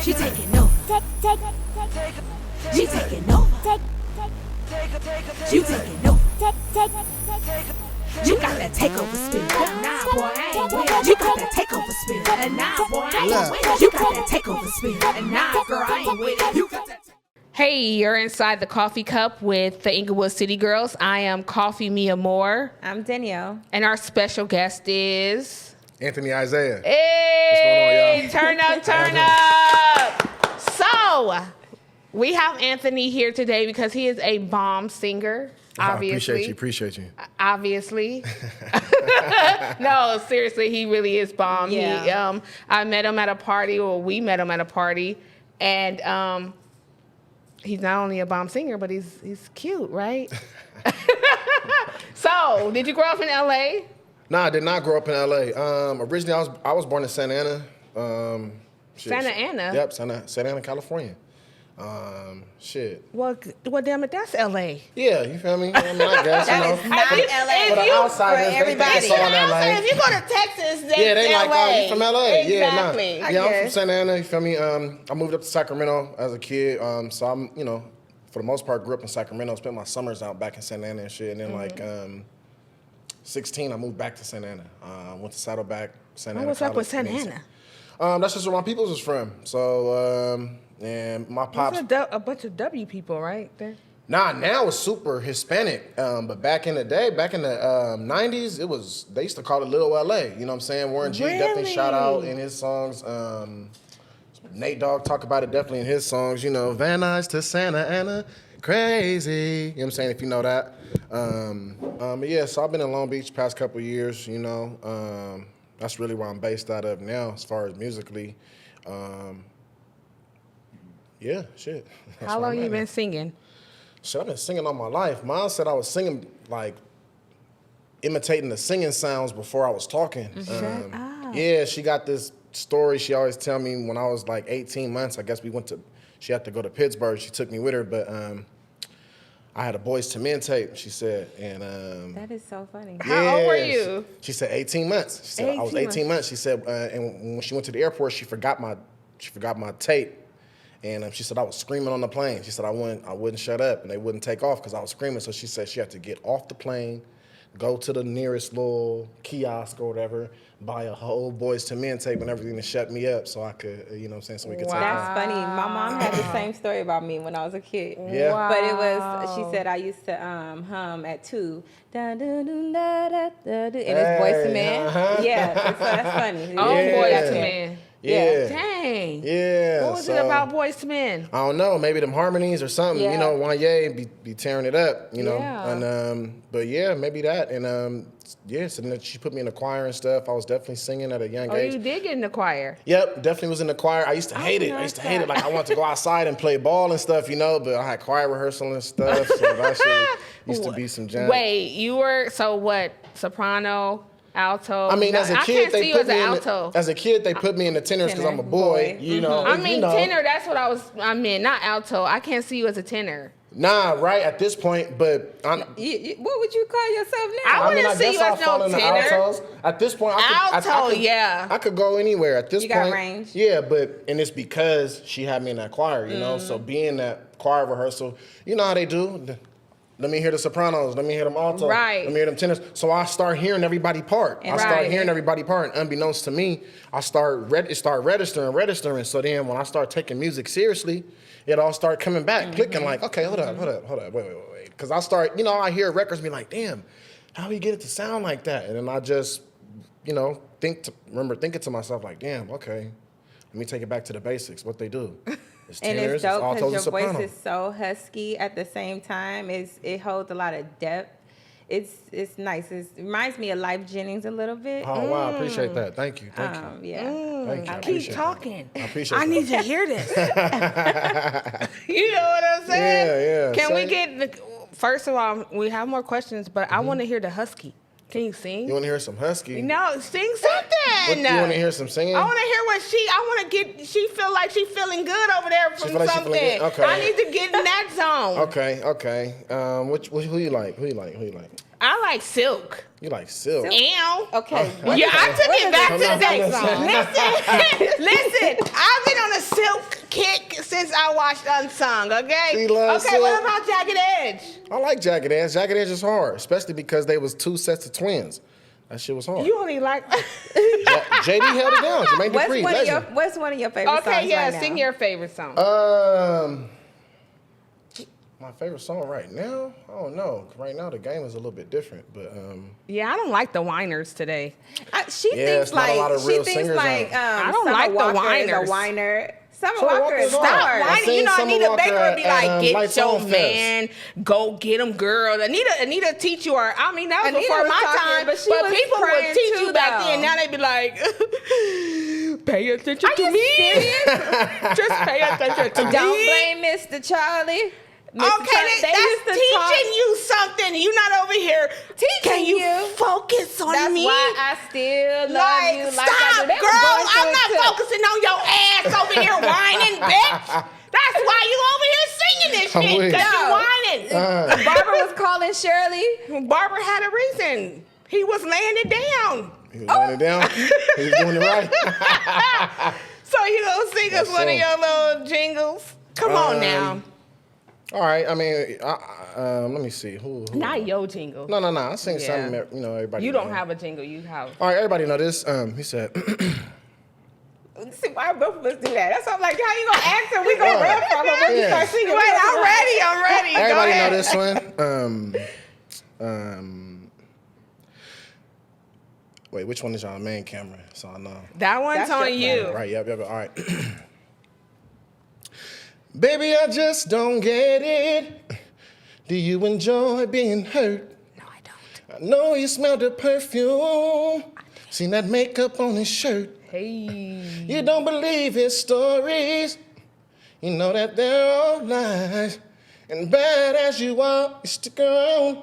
She taking over. She taking over. You taking over. You got that takeover spirit. Nah, boy, I ain't with it. You got that takeover spirit. And nah, boy, I ain't with it. You got that takeover spirit. And nah, girl, I ain't with it. You got that. Hey, you're inside the Kafe Cup with the Inglewood City Girls. I am Coffee Mia Moore. I'm Danielle. And our special guest is... Anthony Isaiah. Hey, what's going on, y'all? turn up. So, we have Anthony here today because he is a bomb singer, obviously. I appreciate you. Obviously. No, seriously, he really is bomb. Yeah. I met him at a party, or we met him at a party, and he's not only a bomb singer, but he's cute, right? So, did you grow up in L.A.? No, I did not grow up in L.A. Originally, I was born in Santa Ana. Santa Ana? Yep, Santa Ana, California. Well, damn it, that's L.A. Yeah, you feel me? I mean, I guess, That you know. is not For the LA. outsiders, For everybody. they think it's all LA. If you go to Texas, that's Yeah, they LA. like, oh, you from LA? Exactly. Yeah, nah. I'm from Santa Ana, you feel me? I moved up to Sacramento as a kid, so I'm, you know, for the most part, grew up in Sacramento, spent my summers out back in Santa Ana and shit, and then 16, I moved back to Santa Ana. Went to Saddleback, Santa Ana. What's up with Santa Ana? That's just where my peoples was from. So, and my pops. There's a bunch of W people, right there. Nah, now it's super Hispanic. But back in the day, back in the 90s, they used to call it Little LA. You know what I'm saying? Warren G definitely shout out in his songs. Nate Dogg talk about it definitely in his songs. You know, Van Nuys to Santa Ana, crazy. You know what I'm saying? If you know that. But yeah, so I've been in Long Beach past couple years. You know, that's really where I'm based out of now, as far as musically. Yeah, shit. That's How where long I'm you at been now. singing? Shit, I've been singing all my life. Mom said I was singing, like, imitating the singing sounds before I was talking. Yeah, she got this story she always tell me when I was like 18 months. I guess she had to go to Pittsburgh. She took me with her, but I had a Boyz II Men tape, she said. And That is so funny. How old were you? She said 18 months. She said I was 18 months. She said, and when she went to the airport, she forgot my tape. And she said I was screaming on the plane. She said I wouldn't shut up, and they wouldn't take off because I was screaming. So she said she had to get off the plane, go to the nearest little kiosk or whatever, buy a whole Boyz II Men tape and everything to shut me up so I could, you know what I'm saying, so we could take off. That's funny. My mom had the same story about me when I was a kid. Yeah. Wow. But it was, she said I used to hum at 2. Da, da, da, da, da, da, da, and it's Boyz II Men. Yeah, so that's funny. Oh, Yeah. Boyz II Men. Yeah. Dang. Yeah. What was it about Boyz II Men? I don't know, maybe them harmonies or something, Yeah. you know, Wanye be tearing it up, you know. Yeah. And but yeah, maybe that. And yeah, so then she put me in the choir and stuff. I was definitely singing at a young age. You did get in the choir. Yep, definitely was in the choir. I used to hate it. I used to hate it. Like I wanted to go outside and play ball and stuff, you know, but I had choir rehearsal and stuff, so that shit used to be some junk. Wait, you were, so what, soprano, alto? I mean, as a kid, they put me they put me in the tenors because I'm a boy, you know. I mean, you know. tenor, that's what I meant, not alto. I can't see you as a tenor. Nah, right at this point, but What would you call yourself now? I wouldn't see you as no tenor. Altos. At this point, I could go anywhere. At this point, got range. Yeah, and it's because she had me in that choir, you know. So being that choir rehearsal, you know how they do. Let me hear the sopranos. Let me hear them altos. Right. Let me hear them tenors. So I start hearing everybody part. And I start hearing everybody part. And unbeknownst to me, I start registering. So then when I start taking music seriously, it all started coming back, clicking like, okay, hold up, wait. Because I start, you know, I hear records be like, damn, how we get it to sound like that? And then I just, you know, remember thinking to myself like, damn, okay, let me take it back to the basics, what they do. It's tenors, And it's dope altos, because your and soprano. voice is so husky at the same time. It holds a lot of depth. It's nice. It reminds me of Life Jennings a little bit. Oh, wow, I appreciate that. Thank you. Yeah. Thank you. I Keep appreciate talking. that. I appreciate I that. need to hear this. You know what I'm saying? Yeah. Can we get, first of all, we have more questions, but I want to hear the husky. Can you sing? You want to hear some husky? No, sing something. You want to hear some singing? I want to hear what she feel like she feeling good over there from feel like she something. feeling good? Okay. I need to get in that zone. Okay. Who you like? I like Silk. You like Silk. Ew. Okay. Yeah, I took it back to the day. song? Listen, I've been on a Silk kick since I watched Unsung, okay? She loves okay, what Silk. about Jagged Edge? I like Jagged Edge. Jagged Edge is hard, especially because they was 2 sets of twins. That shit was hard. You only like... JD held it down. Jermaine Dupri, legend. What's one of your favorite songs Okay, yeah, right now? sing your favorite song. My favorite song right now? I don't know. Right now the game is a little bit different, but Yeah, I don't like the whiners today. She Yeah, thinks it's not a lot of real singers I don't Summer like the Walker whiners. Is a whiner. Summer Summer Walker is Walker's hard. hard. I Whining, seen you know, Summer Anita Walker Baker would be at, like, get Lights your On Fest. man, go get him, girl. Anita teach you her. I mean, that was Anita before was my talking, time, but she but was people would praying teach too, you back though. then. Now they be like, pay attention Are to you me. serious? Just pay attention to me. Don't blame Mr. Charlie. Mr. Okay, They used that's to teaching talk- you something. You're not over here Can you focus on That's me? why I still love Like, you. stop, Like I do. They was girl. going through I'm it not too. focusing on your ass over here whining, bitch. That's why you over here singing this I'm shit, weak. because you No. whining. Barbara was calling Shirley. Barbara had a reason. He was laying it down. He was laying it down. He was doing it right. So you gonna sing us Yes, one of sir. your little jingles? Come on now. All right. I mean, let me see. Who? Not your jingle. No. I sing Yeah. something. You know, everybody. You don't know. have a jingle. You have. All right, everybody know this. He said. See, why both of us do that? That's why I'm like, how you gonna ask her? We gonna rap from her when you Yeah. start singing. Wait, I'm ready. I'm ready. Go Everybody know ahead. this one. Wait, which one is y'all main camera? So I know. That one's That's on your you. Right, yep. All right. Baby, I just don't get it. Do you enjoy being hurt? No, I don't. I know you smell the perfume. Seen that makeup on his shirt. Hey. You don't believe his stories. You know that they're all lies. And bad as you are, you stick around.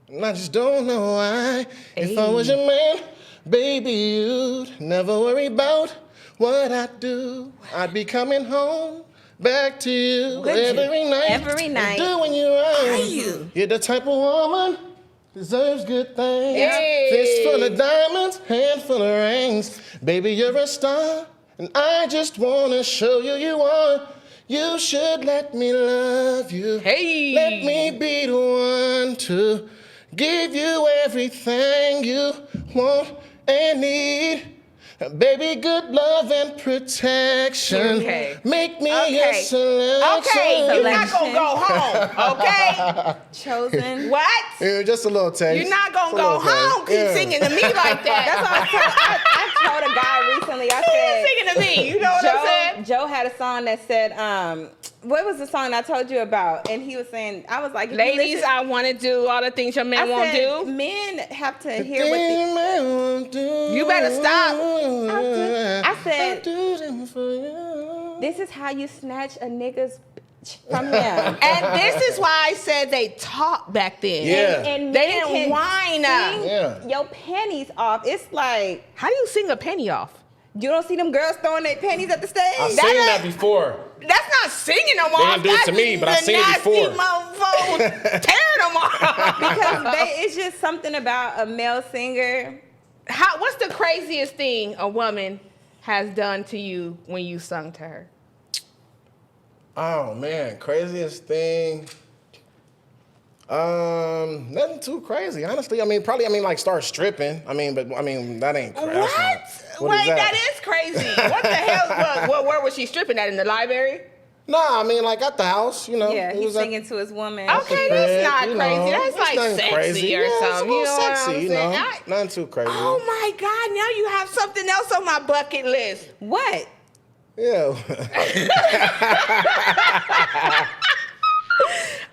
And I just don't know why. If I was your man, baby, you'd never worry about what I do. I'd be coming home back to you every night. Every night. And doing you right. you? You're the type of woman deserves good things. Hey. Fist full of diamonds, hand full of rings. Baby, you're a star, and I just wanna show you you are. You should let me love you. Hey. Let me be the one to give you everything you want and need. Baby, good love and protection. Okay. Make me Okay. your selection. Okay, you're not gonna go home, okay? Chosen. What? Yeah, just a little taste. You're not Just gonna a go little taste. home, keep Yeah. singing to me like that. That's what I told a guy recently. I Who you said, singing to me? You know what I'm saying? Joe had a song that said, what was the song I told you about? And he was saying, I was like, if you Ladies, listen- I want to do all the things your man I won't said, do. men have to hear what the, You better stop. I said, do them for you. this is how you snatch a nigga's from him. And this is why I said they talked back then. Yeah. And They men didn't can whine. sing Yeah. your panties off. It's like, How do you sing a penny off? you don't see them girls throwing their panties at the stage? I've seen that before. That's not singing them off. didn't do it to That's me, but I've the seen it nasty before. motherfucker tearing them off. Because it's just something about a male singer. What's the craziest thing a woman has done to you when you sung to her? Oh man, craziest thing. Nothing too crazy, honestly. Like start stripping. That ain't crazy. Wait, that is crazy. What the hell? Where was she stripping at? In the library? Nah, like at the house, you know. Yeah, it he's was at- singing to his woman. Okay, that's not you crazy. know, That's it's like nothing sexy crazy. or Yeah, something. It's a You little know what sexy, I'm you saying? know. Nothing too crazy. Oh my God! Now you have something else on my bucket list. What? Yeah.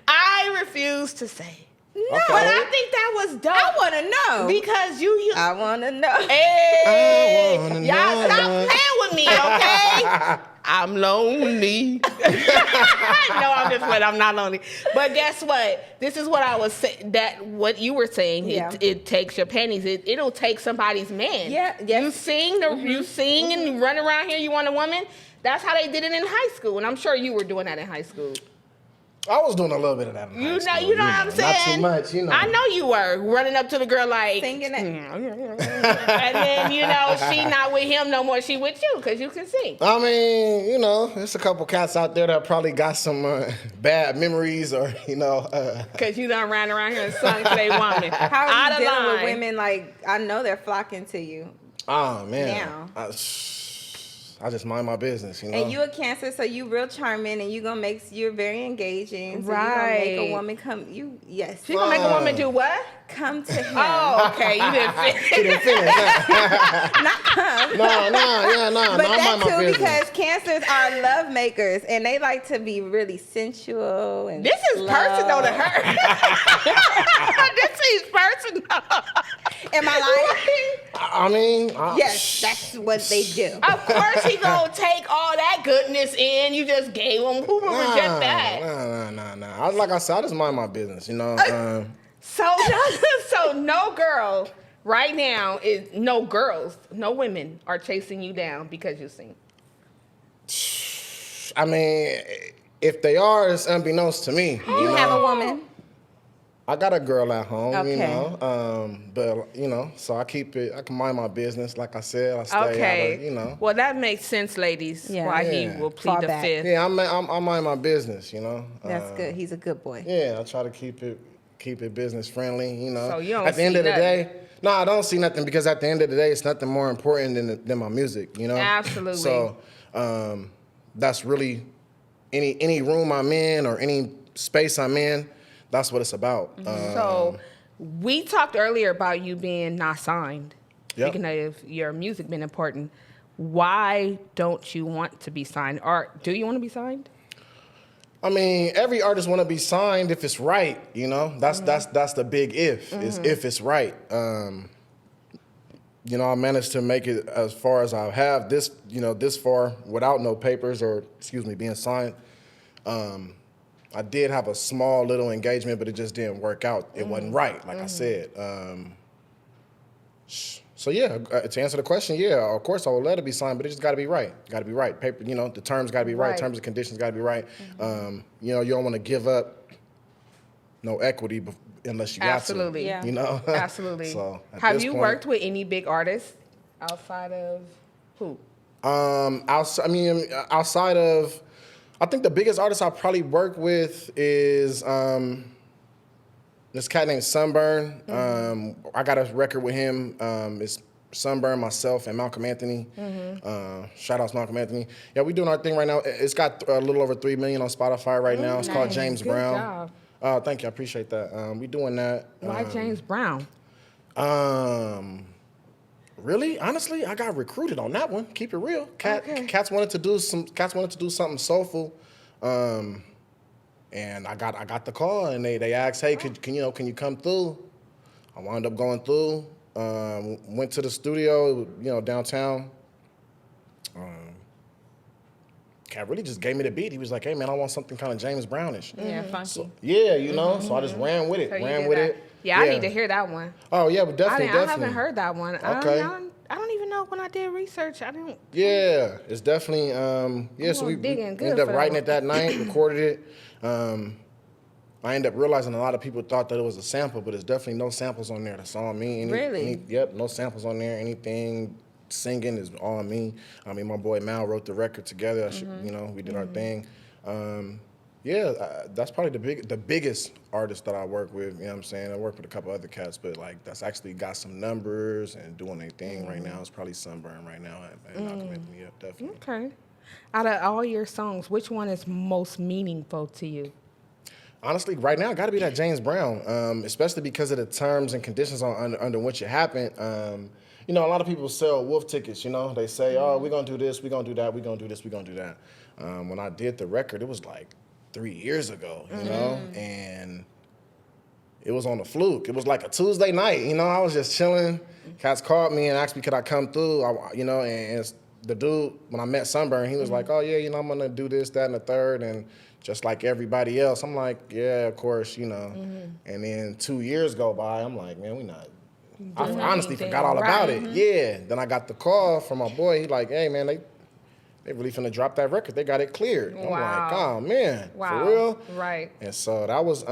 I refuse to say. No, Okay. but I think that was dope. I want to know. Because you. I want to know. Hey, I wanna y'all know. stop playing with me, okay? I'm lonely. No, I'm just playing. I'm not lonely. But guess what? This is what I was saying. What you were saying. Yeah. It takes your panties. It'll take somebody's man. Yeah, yes. You sing. You sing and you run around here. You want a woman. That's how they did it in high school, and I'm sure you were doing that in high school. I was doing a little bit of that in high school, you know what I'm saying? Not too much, you know. I know you were running up to the girl like Singing it. and then she not with him no more. She with you because you can sing. I mean, there's a couple cats out there that probably got some bad memories, or Because you done ran around here and sung to they woman. How are Out you of dealing with line. women? Like, I know they're flocking to you. Oh man. Now. I just mind my business, And you a Cancer, so you real charming, and you're very engaging. So you gonna Right. make a woman come. Yes. She gonna make a woman do what? Come to him. Oh, okay. You didn't She fit. didn't finish that. Not come. No. But I that mind my too, business. because Cancers are love makers, and they like to be really sensual and. This is personal to her. This is personal. Am I lying? I mean, Yes, that's what they do. Of course he gonna take all that goodness in. You just gave him. Who would reject that? Nah. Like I said, I just mind my business, So no girl right now is no women are chasing you down because you sing. I mean, if they are, it's unbeknownst to me. You have a woman. I got a girl at home, Okay. but so I can mind my business. Like I said, I stay out of, Well, that makes sense, ladies. Yeah. Why he Yeah. will plead Fall the back. fifth. Yeah, I mind my business, That's good. He's a good boy. Yeah, I try to keep it business friendly, So you don't At the end see of the nothing. day, no, I don't see nothing, because at the end of the day, it's nothing more important than my music, Absolutely. So that's really any room I'm in or any space I'm in. That's what it's about. So we talked earlier about you being not signed. Yep. Speaking of your music being important, why don't you want to be signed? Or do you want to be signed? I mean, every artist want to be signed if it's right, That's the big if, is if it's right. I managed to make it as far as I have this far without no papers or, being signed. I did have a small little engagement, but it just didn't work out. It wasn't right, like I said. So yeah, to answer the question, yeah, of course I would let it be signed, but it just got to be right. Got to be right. Paper, the terms got to be right. Terms and conditions got to be right. You don't want to give up no equity unless you got Absolutely. Yeah. to. Absolutely. So have you worked with any big artists outside of who? Outside of, I think the biggest artist I probably worked with is this cat named Sunburn. I got a record with him. It's Sunburn, myself, and Malcom Anthony. Shout out to Malcom Anthony. Yeah, we doing our thing right now. It's got a little over 3 million on Spotify right now. It's called James Good Brown. job. Thank you, I appreciate that. We doing that. Why James Brown? Really, honestly, I got recruited on that one. Keep it real. Cats wanted to do something soulful, and I got the call, and they asked, hey, can you come through? I wound up going through. Went to the studio, downtown. Cat really just gave me the beat. He was like, hey man, I want something kind of James Brownish. Yeah, funky. So, yeah, so I just ran with it. So you did that. Yeah, I need to hear that one. Oh yeah, but definitely. I haven't heard that one. Okay. I don't even know when I did research. I don't. Yeah, it's definitely. So we ended up writing it that night, recorded it. I ended up realizing a lot of people thought that it was a sample, but there's definitely no samples on there. That's all me. Really? Yep, no samples on there. Anything singing is all me. I mean, my boy Mal wrote the record together. We did our thing. That's probably the biggest artist that I work with. You know what I'm saying? I work with a couple other cats, but like that's actually got some numbers and doing their thing right now. It's probably Sunburn right now. Yeah, definitely. Okay. Out of all your songs, which one is most meaningful to you? Honestly, right now, it got to be that James Brown, especially because of the terms and conditions under which it happened. A lot of people sell wolf tickets, They say, oh, we're going to do this, we're going to do that, we're going to do this, we're going to do that. When I did the record, it was like 3 years ago, and it was on a fluke. It was like a Tuesday night, I was just chilling. Cats called me and asked me could I come through, and the dude, when I met Sunburn, he was like, oh, yeah, I'm going to do this, that, and the third, and just like everybody else. I'm like, yeah, of course, And then 2 years go by, I'm like, man, we not. I honestly forgot all about it. Yeah. Then I got the call from my boy. He like, hey, man, they they really finna drop that record. They got it cleared. I'm Wow. like, oh man, Wow. for real? Right. And so that was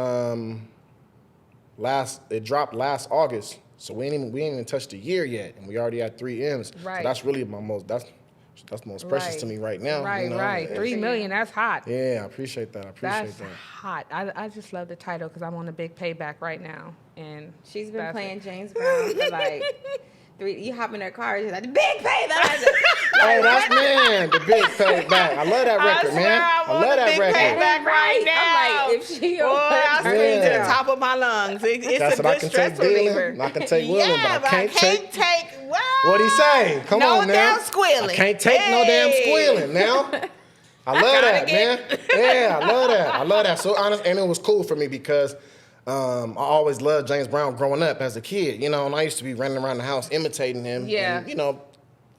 it dropped last August. So we ain't even touched a year yet, and we already had 3 M's. Right. So that's really that's most precious to me right now. Right, you know? right. 3 million, that's hot. Yeah, I appreciate that. That's hot. I just love the title because I'm on a big payback right now. And She's been playing James Brown for like 3. You hop in her car, she's like, the big payback. Oh, that's man, the big payback. I love that record, man. I love that record. Payback right now. I'm like, if she Boy, I scream to the top of my lungs. It's That's a what I good can stress take dealing. reliever. I can take willing, Yeah, but I can't take. what? What'd he say? Come no on now. damn squealing. I can't take no damn Hey. squealing now. I love gotta that, get- man. Yeah, I love that. I love that. So honest, and it was cool for me because I always loved James Brown growing up as a kid, you know, and I used to be running around the house imitating him. Yeah. And, you know,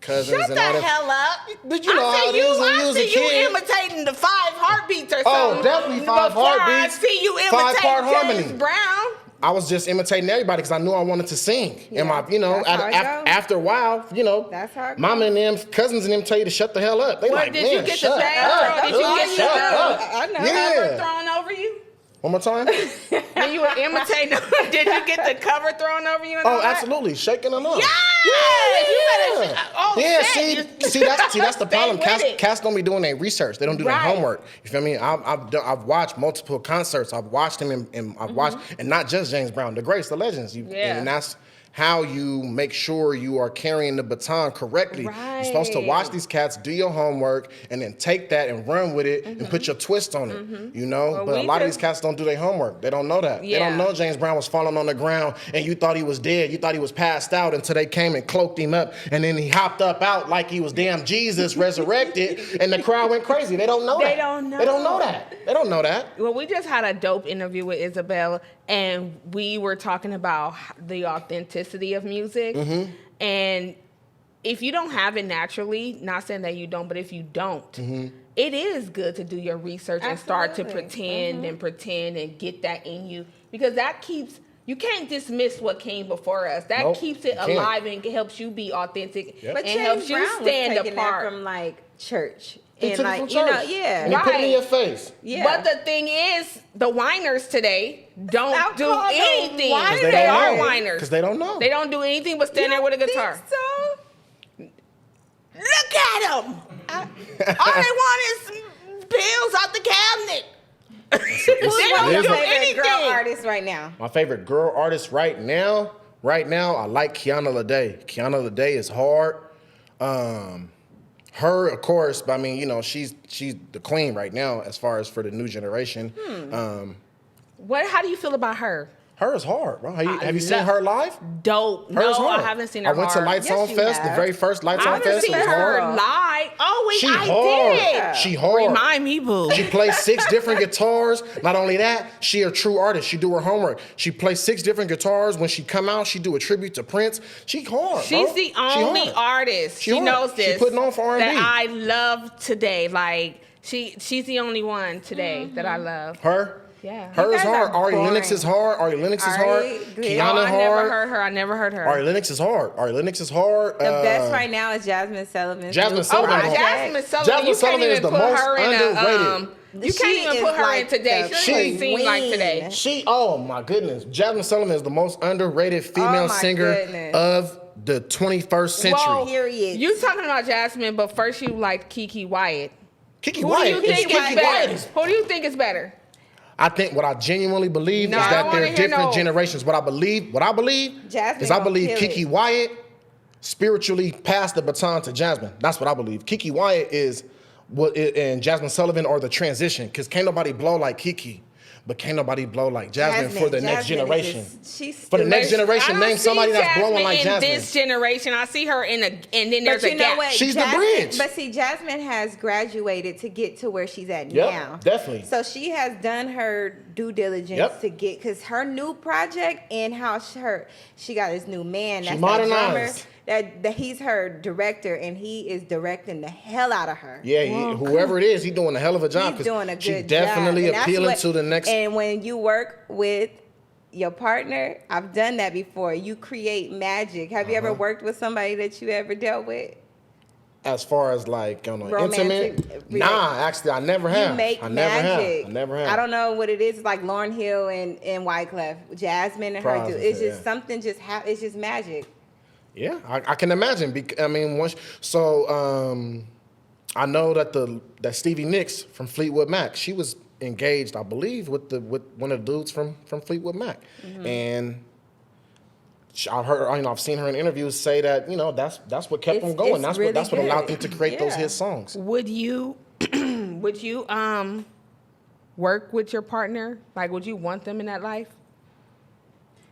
cousins Shut and the all that. hell up. But you know I how it see is when you was a I see you kid. imitating the 5 heartbeats or Oh, something. definitely 5 Before heartbeats. I see you 5-part imitate harmony. James Brown. I was just imitating everybody because I knew I wanted to sing. Yeah, And my, you know, that's how it go. after a while, you know, That's how it mama and them cousins and them tell you to shut the hell up. They What, like, did man, you get the shut bad up. throw? Did you get Shut the up. I know. Cover Yeah. thrown over you? One more time. When you were imitating, did you get the cover thrown over you? And Oh, all that? absolutely, shaking them up. Yes! Yeah. You better. Oh, Yeah, shit. see, that's the Stay problem. with it. Cats don't be doing their research. They don't do their Right. homework. You feel me? I've watched multiple concerts. I've watched them, and I've watched, and not just James Brown, the greats, the legends. Yeah. And that's how you make sure you are carrying the baton correctly. You're supposed to watch these cats, do your homework, and then take that and run with it and put your twist on it. You know? Well, but a we lot of just- these cats don't do their homework. They don't know that. They Yeah. don't know James Brown was falling on the ground and you thought he was dead. You thought he was passed out until they came and cloaked him up, and then he hopped up out like he was damn Jesus resurrected, and the crowd went crazy. They don't know that. They don't know. They don't know that. They don't know that. Well, we just had a dope interview with Isabel, and we were talking about the authenticity of music. And if you don't have it naturally, not saying that you don't, but if you don't, it is good to do your research and start to Absolutely. pretend and get that in you, because that keeps. You can't dismiss what came before us. That Nope, keeps it you can't. alive and helps you be authentic Yep. But and James helps you Brown stand was taking apart. that from like church. He And took it like, from you know, church. yeah. And he put it in Right. your face. Yeah. But the thing is, the whiners today don't Stop do calling them anything. whiners. They don't are know. whiners. Because they don't know. They don't do anything but stand there with a guitar. Think so? Look at them. All they want is pills out the cabinet. Who's They one of don't your do favorite anything. girl artists right now? My favorite girl artist right now, I like Kiana Lede. Kiana Lede is hard. Her, of course, but I mean, you know, she's the queen right now as far as for the new generation. How do you feel about her? Her is hard, bro. Have you seen love- her live? Dope. Her is No, I hard. haven't seen her I went to hard. Lights Yes, On you Fest, the have. very first Lights I On haven't Fest. seen It was her hard. live. Oh, wait, She I hard. did. She hard. Remind me, boo. She plays 6 different guitars. Not only that, she a true artist. She do her homework. She plays 6 different guitars. When she come out, she do a tribute to Prince. She hard, She's bro. the She only hard. artist. She She hard. knows She this. putting on for R&B. That I love today. Like she's the only one today that I love. Her? Yeah. Her You is guys hard. are Ari Lennox boring. is hard. Ari Lennox is hard. Ari, good. Kiana I never hard. heard her. I never heard her. Ari Lennox is hard. Ari Lennox is hard. The best right now is Jasmine Sullivan. Jasmine Oh, Sullivan my hard. Jasmine Sullivan. Jasmine You Sullivan can't is even the put most her in underrated. you She can't even is put her in like today. the She doesn't seem like queen. today. Oh my goodness. Jasmine Sullivan is the most underrated female Oh, my singer goodness. of the 21st century. Whoa, Period. you talking about Jasmine, but first you liked Kiki Wyatt. Kiki Who do Wyatt you think is better? Who do you think is better? I think what I genuinely believe No, is I that don't they're wanna hear different no. generations. What I believe Jasmine is I gonna believe kill Kiki it. Wyatt spiritually passed the baton to Jasmine. That's what I believe. Kiki Wyatt is and Jasmine Sullivan are the transition, because can't nobody blow like Kiki. But can't nobody blow like Jasmine for the next Jasmine generation. is she's For the still- next generation, I don't name somebody see that's blowing like in Jasmine. this generation, I see her and then there's But a you know gap. what? She's the Jasmine- bridge. But see, Jasmine has graduated to get to where she's at Yep, now. definitely. So she has done her due diligence Yep. to get, because her new project and how she got this new man. She That's that drummer. modernized. That he's her director, and he is directing the hell out of her. Yeah, whoever it is, he's doing a hell of a job. He's 'cause doing a good she job. definitely And that's appealing what- to the next. And when you work with your partner, I've done that before. You create magic. Have you ever worked with somebody that you ever dealt with? as far as like Romantic, intimate, nah, actually I never have. You make I never magic. have. I never have. I don't know what it is. It's like Lauryn Hill and Wyclef, Jasmine and her. Probably, It's just yeah. something. It's just magic. Yeah, I can imagine. I mean, I know that Stevie Nicks from Fleetwood Mac, she was engaged, I believe, with one of the dudes from Fleetwood Mac, and I've seen her in interviews say that that's what kept them going. That's really what allowed them good. to create those Yeah. hit songs. Would you work with your partner? Like, would you want them in that life?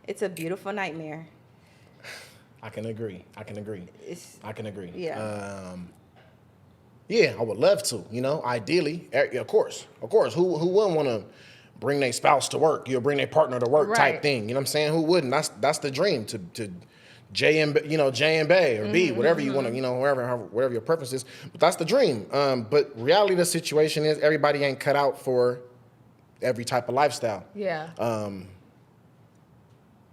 It's a beautiful nightmare. I can agree. Yeah. Yeah, I would love to. Ideally, of course. Who wouldn't want to bring their spouse to work? You'll bring their partner to work, type Right. thing. You know what I'm saying? Who wouldn't? That's the dream to J and Bay or B, whatever you want to, whatever your preference is. But that's the dream. But reality of the situation is everybody ain't cut out for every type of lifestyle. Yeah.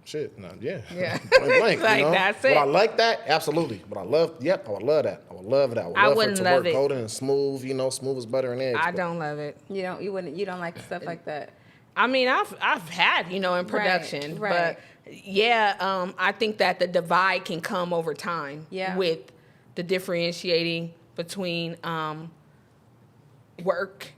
Shit, no, yeah. Yeah. Point blank, Like, that's it. Would I like that? Absolutely. But I would love that. I would love that. I would love for it wouldn't to love work it. golden and smooth, smooth as butter and eggs. I but- don't love it. You don't like stuff like that. I mean, I've had, in production, right. but yeah, I think that the divide can come over time with the differentiating between work,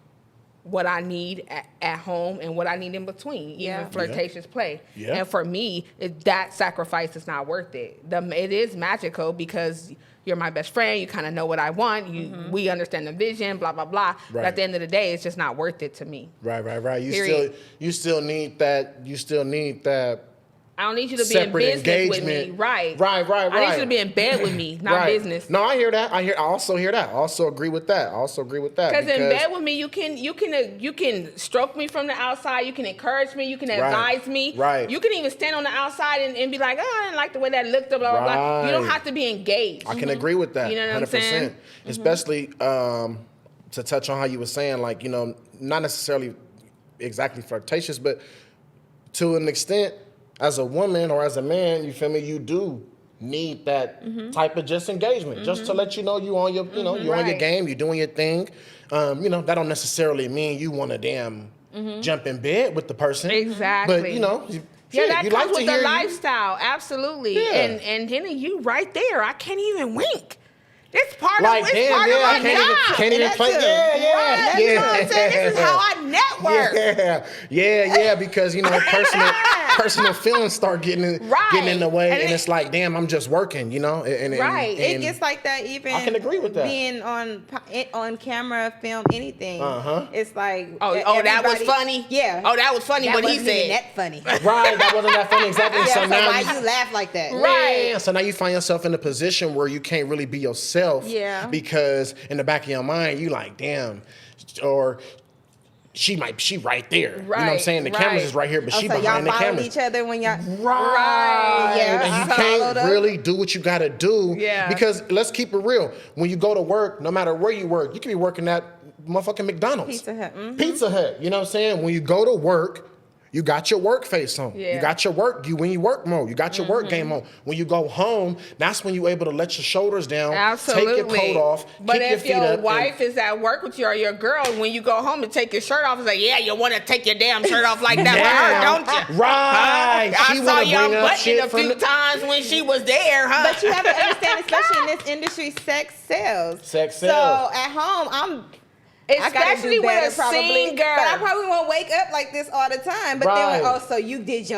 what I need at home, and what I need in between, even flirtatious play. Yeah. And for me, that sacrifice is not worth it. It is magical because you're my best friend. You kind of know what I want. We understand the vision, blah, blah, blah. But at the end of the day, it's just not worth it to me. Right. Period. You still need that. I don't need you to be in Separate business with me. engagement. Right. Right. I need you to be in bed with me, not business. No, I hear that. I also hear that. I also agree with that. Because in bed with me, you can stroke me from the outside. You can encourage me. You can advise me. Right. You can even stand on the outside and be like, oh, I didn't like the way that looked. Blah, blah, blah. You don't have to be engaged. I can agree with that. You know what I'm 100%. saying? Especially to touch on how you were saying, like, not necessarily exactly flirtatious, but to an extent, as a woman or as a man, you feel me, you do need that type of just engagement, just to let you know you on your, you're on your game, you're doing your thing. That don't necessarily mean you want to damn jump in bed with the person. Exactly. But that you comes like to with the hear lifestyle. Absolutely. Yeah. And Henny, you right there. I can't even wink. It's part like, of damn, my I job. can't even play. Right. You know what I'm saying? This is how I network. Yeah, because personal feelings start getting in the way, and it's like, damn, I'm just working, and It gets like that even. I can agree with that. Being on camera, film, anything. It's like, oh, that was funny. Yeah. Oh, that was funny. What he said. That funny. Right, that wasn't that funny exactly. Yeah, so so now why you laugh like that? Right. So now you find yourself in a position where you can't really be yourself. Yeah. Because in the back of your mind, you like, damn, or she right there. You know what I'm saying? The camera's just right here, but she so behind the y'all camera. followed each other when y'all Right. Yeah. And you can't really do what you gotta do. Yeah. Because let's keep it real. When you go to work, no matter where you work, you could be working at motherfucking McDonald's. Pizza Hut. Pizza Hut. You know what I'm saying? When you go to work, you got your work face on. Yeah. You got your when you work mode, you got your work game on. When you go home, that's when you're able to let your shoulders down, Absolutely. take your coat off, but kick if your feet your up. wife is at work with you or your girl, when you go home and take your shirt off, it's like, yeah, you want to take your damn shirt off like that with her, don't you? Right. Huh? She I saw wanna y'all bring up butting shit a from few the- times when she was there, huh? But you have to understand, especially in this industry, sex sells. Sex So sells. at home, I gotta Especially do better, with a probably. singer. But I probably won't wake up like this all the time. But Right. then, so you did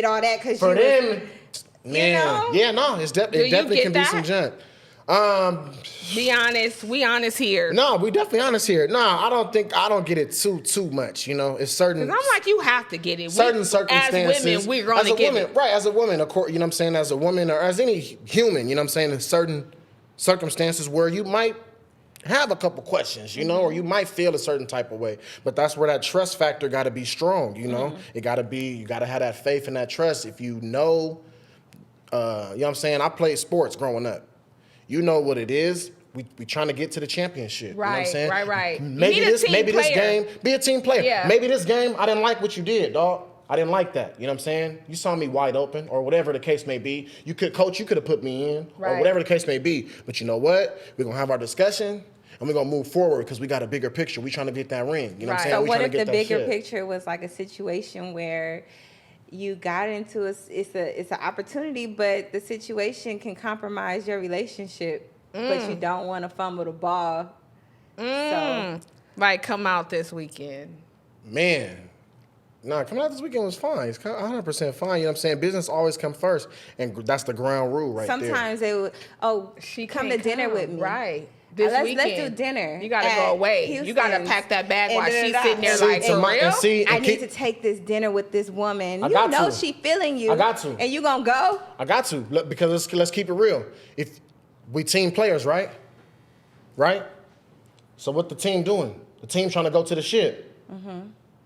all that because For you them, was, man. know? Yeah, no, it you definitely get can be that? some junk. Be honest. We honest here. No, we definitely honest here. No, I don't get it too much. It's certain. Because I'm like, you have to get it. Certain circumstances. As women, we're going to get it. Right, as a woman, of course, you know what I'm saying, as a woman or as any human, you know what I'm saying, in certain circumstances where you might have a couple questions, or you might feel a certain type of way. But that's where that trust factor got to be strong, It got to be, you got to have that faith and that trust. If you know what I'm saying, I played sports growing up. You know what it is. We trying to get to the championship. Right, you know what I'm saying? right. Maybe You need a team this player. game, be a team player. Yeah. Maybe this game, I didn't like what you did, dog. I didn't like that. You know what I'm saying? You saw me wide open or whatever the case may be. You could have put me in or whatever the case may be. But you know what? We're going to have our discussion and we're going to move forward because we got a bigger picture. We're trying to get that ring. You know what I'm saying? So we what if the bigger shit. picture was like a situation where you got into it's an opportunity, but the situation can compromise your relationship, but you don't want to fumble the ball. So, like, come out this weekend. Man. Nah, coming out this weekend was fine. It's 100% fine. You know what I'm saying? Business always come first, and that's the ground rule right there. sometimes they would, She come to dinner with me. Right. This Let's weekend. do dinner. You got to go away. You got to pack that bag while she's sitting there like, for real? I need to take this dinner with this woman. I got to. She feeling you. I got to. And you gonna go? I got to. Look, because let's keep it real. If we team players, right? Right? So what the team doing? The team trying to go to the ship.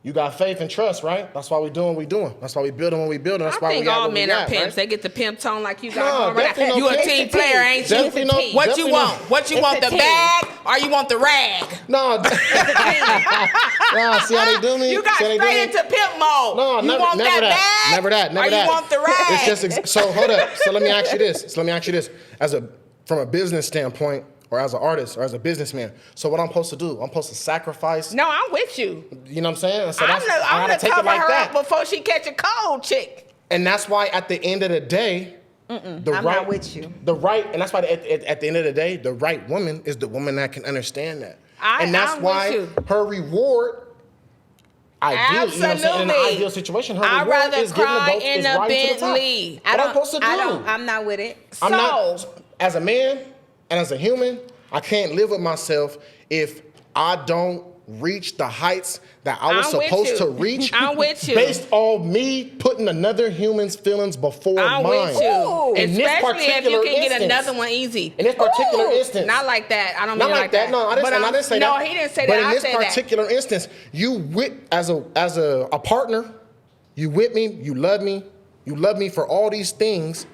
You got faith and trust, right? That's why we doing what we doing. That's why we building what we building. That's why we I think got all what men we are got, pimps. right? They get the pimp tone like you got. No, definitely no You a pimp. team player, ain't you? Definitely no- What definitely you no- want? What you It's want? a The team. bag or you want the rag? No. Nah, see how they do me? You got See how they do straight me? into pimp mode. No, you never, want never that that. bag? Never that. Never or that. you want the rag? It's just so hold up. So let me ask you this. From a business standpoint, or as an artist, or as a businessman. So what I'm supposed to do? I'm supposed to sacrifice. No, I'm with you. You know what I'm saying? So I'm I gonna gotta take cover it like her that. up before she catch a cold, chick. And that's why at the end of the day, I'm not with you. And that's why at the end of the day, the right woman is the woman that can understand that. And that's I'm why with you. her reward, ideally, you know what I'm saying, in an ideal situation, her I'd reward rather is getting cry the boat, in is a riding to the top. Bentley. What I'm supposed to do? I'm not with it. I'm not, as a man and as a human, I can't live with myself if I don't reach the heights that I was I'm with supposed you. to reach. I'm with you. Based on me putting another human's feelings before I'm mine. with you. In this Especially if you particular can get instance. another one easy. In this particular instance. Not like that. I don't Not mean like that. No, I didn't say that. No, he didn't say but that. in I this said that. particular instance, as a partner, you with me, you love me for all these things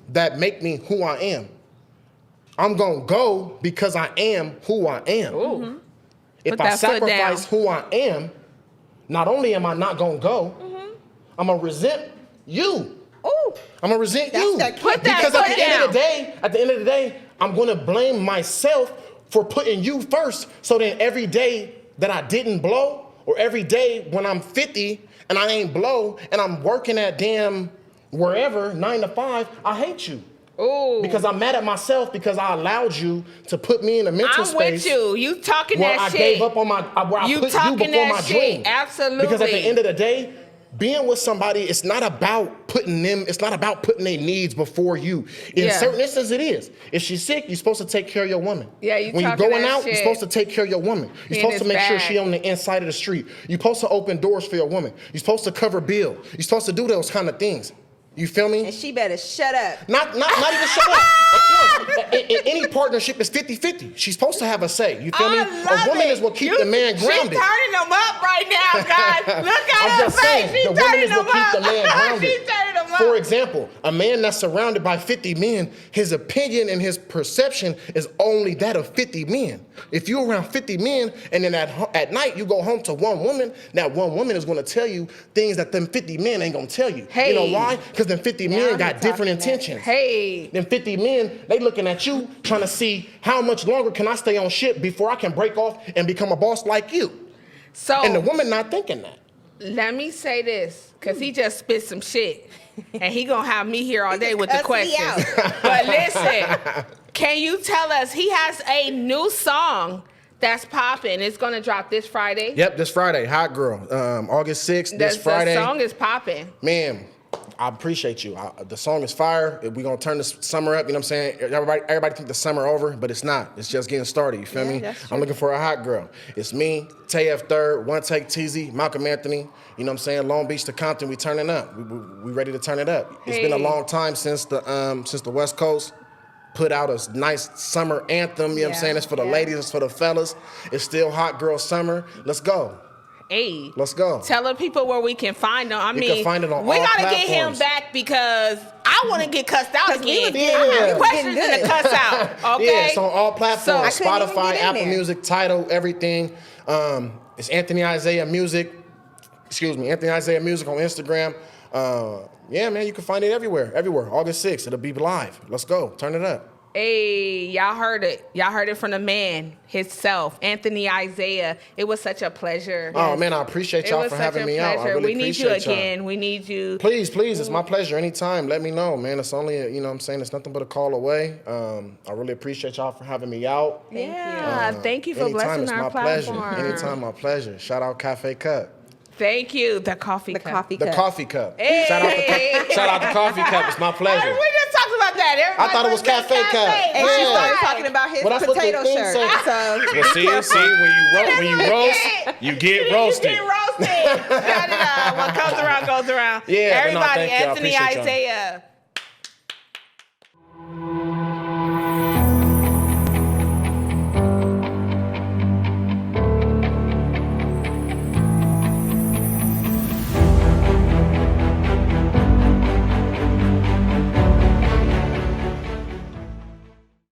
that make me who I am. I'm gonna go because I am who I am. Ooh. If Put I that foot sacrifice down. who I am, not only am I not gonna go, I'm gonna resent you. Ooh. I'm gonna resent you. Put that because foot at the end of the day, I'm gonna blame myself for putting you first. So then every day that I didn't blow, or every day when I'm 50 and I ain't blow, and I'm working at damn wherever 9 to 5, I hate you. Ooh. Because I'm mad at myself because I allowed you to put me in a mental I'm space. with you. You talking where that I shit. gave up on where I You put you talking before that my shit. dream. Absolutely. Because at the end of the day, being with somebody, it's not about putting their needs before you. In certain instances, it is. If she's sick, you're supposed to take care of your woman. Yeah, you when you're talking going that out, shit. you're supposed to take care of your woman. You're supposed to make sure she on the inside of the street. You're supposed to open doors for your woman. You're supposed to cover bill. You're supposed to do those kind of things. You feel me? And she better shut up. Not even shut up. Of course, in any partnership is 50-50. She's supposed to have a say. You feel me? A woman is what keep the man grounded. She's turning them up right now, guys. Look at I'm her just face. saying, She's the woman turning is them what keep up. the man grounded. She's turning them up. For example, a man that's surrounded by 50 men, his opinion and his perception is only that of 50 men. If you're around 50 men and then at night you go home to one woman, that one woman is going to tell you things that them 50 men ain't going to tell you. Hey. You know why? Because them 50 men got different intentions. Hey. Them 50 men, they looking at you trying to see how much longer can I stay on ship before I can break off and become a boss like you. So And the woman not thinking that. let me say this, because he just spit some shit. And he gonna have me here all day with the cuss me questions. But listen, can you tell us, he has a new song that's popping. It's gonna drop this Friday. Yep, this Friday, Hot Girl, August 6th, this Friday. The song is popping. Man, I appreciate you. The song is fire. We're going to turn this summer up, you know what I'm saying? Everybody think the summer over, but it's not. It's just getting started, you feel me? That's true. I'm looking for a hot girl. It's me, h.e.r, One Take TZ, Malcom Anthony, you know what I'm saying? Long Beach to Compton, we turning up. We ready to turn it up. It's been a long time since the West Coast put out a nice summer anthem, you know what I'm saying? It's for the ladies, it's for the fellas. It's still hot girl summer. Let's go. Hey, Let's go. Tell the people where we can find them. You can find it on we all gotta get him platforms. back because I want to get cussed out again. we I was have questions getting in the good. cuss out. Okay. Yeah, it's on all platforms. So I couldn't even Spotify, get in Apple there. Music, Tidal, everything. It's Anthony Isaiah Music. Anthony Isaiah Music on Instagram. Yeah, man, you can find it everywhere. August 6th, it'll be live. Let's go. Turn it up. Hey, y'all heard it. Y'all heard it from the man himself, Anthony Isaiah. It was such a pleasure. Oh, man, I appreciate y'all for having me out. I really we need you appreciate again. y'all. We need you. Please, it's my pleasure. Anytime, let me know, man. It's only, it's nothing but a call away. I really appreciate y'all for having me out. Thank you for blessing our platform. Anytime, my pleasure. Shout out Kafe Cup. Thank you, the Coffee Cup. The Coffee Cup. Hey. Shout out the Coffee Cup. It's my pleasure. We just talked about that. I thought it was Cafe Cup. And she started talking about his potato shirt. Well, see, when you roast, you get roasted. You get roasted. What comes around goes around. Yeah, everybody, thank you. I Anthony appreciate y'all. Isaiah.